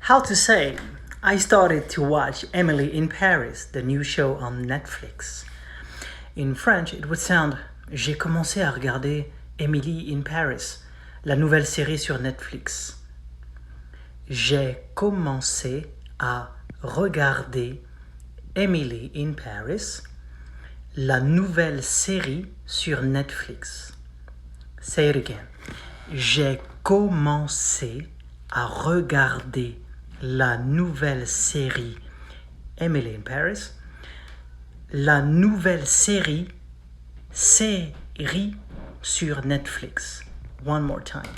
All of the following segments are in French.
How to say, I started to watch Emily in Paris, the new show on Netflix. In French, it would sound J'ai commencé à regarder Emily in Paris, la nouvelle série sur Netflix. J'ai commencé à regarder Emily in Paris, la nouvelle série sur Netflix. Say it again. J'ai commencé à regarder la nouvelle série Emily in Paris, la nouvelle série sur Netflix. One more time.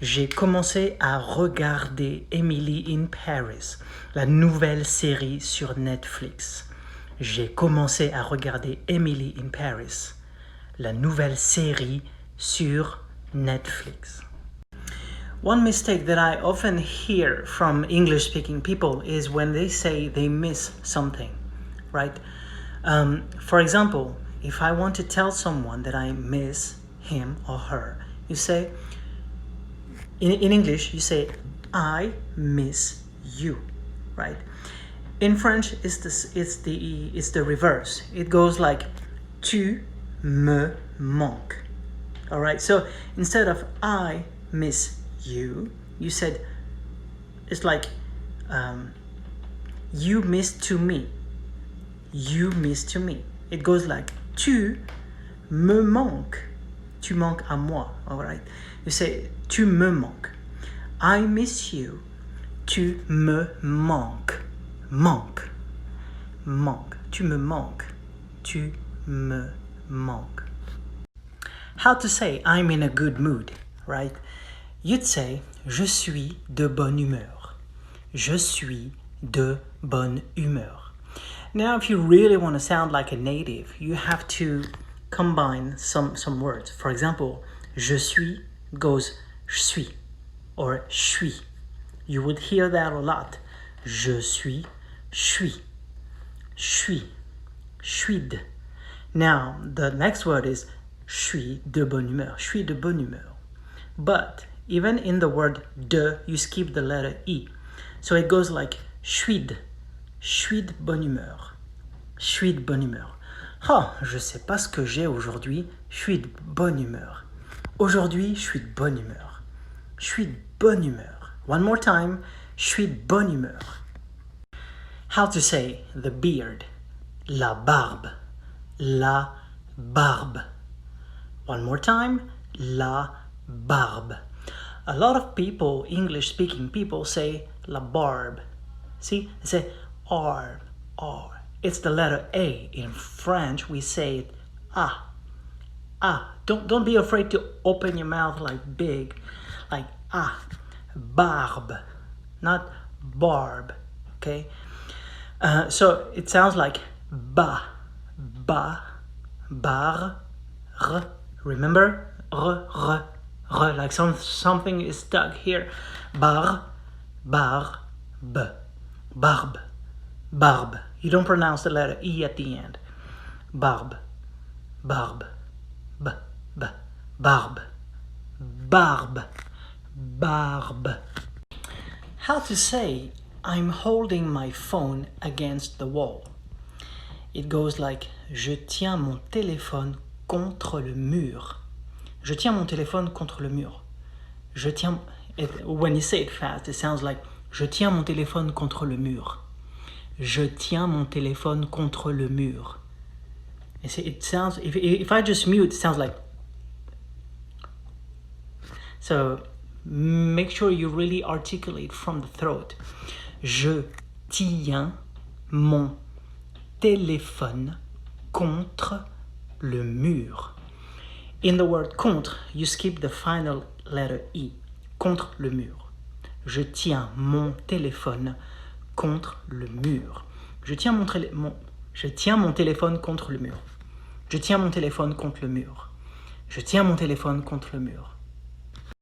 J'ai commencé à regarder Emily in Paris, la nouvelle série sur Netflix. J'ai commencé à regarder Emily in Paris, la nouvelle série sur Netflix. One mistake that I often hear from English-speaking people is when they say they miss something, right? For example, if I want to tell someone that I miss him or her, you say, in English, you say, I miss you, right? In French, it's the reverse. It goes like, tu me manques, all right? So instead of I miss you, you said, it's like, you miss to me. You miss to me. It goes like, tu me manques. Tu manques à moi, all right? You say, tu me manques. I miss you. Tu me manques. Manque. Manque. Tu me manques. Tu me manques. How to say I'm in a good mood, right? You'd say, je suis de bonne humeur. Je suis de bonne humeur. Now, if you really want to sound like a native, you have to combine some words. For example, je suis goes suis or suis. You would hear that a lot. Je suis, suis, suis. Now, the next word is suis de bonne humeur. Suis de bonne humeur. But even in the word de, you skip the letter I. So it goes like suis de bonne humeur. Suis de bonne humeur. Oh, je sais pas ce que j'ai aujourd'hui, je suis de bonne humeur. Aujourd'hui, je suis de bonne humeur. Je suis de bonne humeur. One more time, je suis de bonne humeur. How to say the beard, la barbe, la barbe. One more time, la barbe. A lot of people, English-speaking people, say la barbe. See, they say arb, arb. It's the letter A. In French, we say it ah. Ah. Don't be afraid to open your mouth like big, like ah. Barbe, not barb. Okay. So it sounds like ba, bar, r. Remember, r, like something is stuck here. Barbe, barbe. You don't pronounce the letter E at the end. Barbe, barbe, barbe, barbe. How to say I'm holding my phone against the wall? It goes like je tiens mon téléphone contre le mur. Je tiens mon téléphone contre le mur. Je tiens. When you say it fast, it sounds like je tiens mon téléphone contre le mur. Je tiens mon téléphone contre le mur. It sounds, if I just mute, it sounds like. So make sure you really articulate from the throat. Je tiens mon téléphone contre le mur. In the word contre, you skip the final letter I. Contre le mur. Je tiens mon téléphone contre le mur. Je tiens mon téléphone contre le mur. Je tiens mon téléphone contre le mur. Je tiens mon téléphone contre le mur.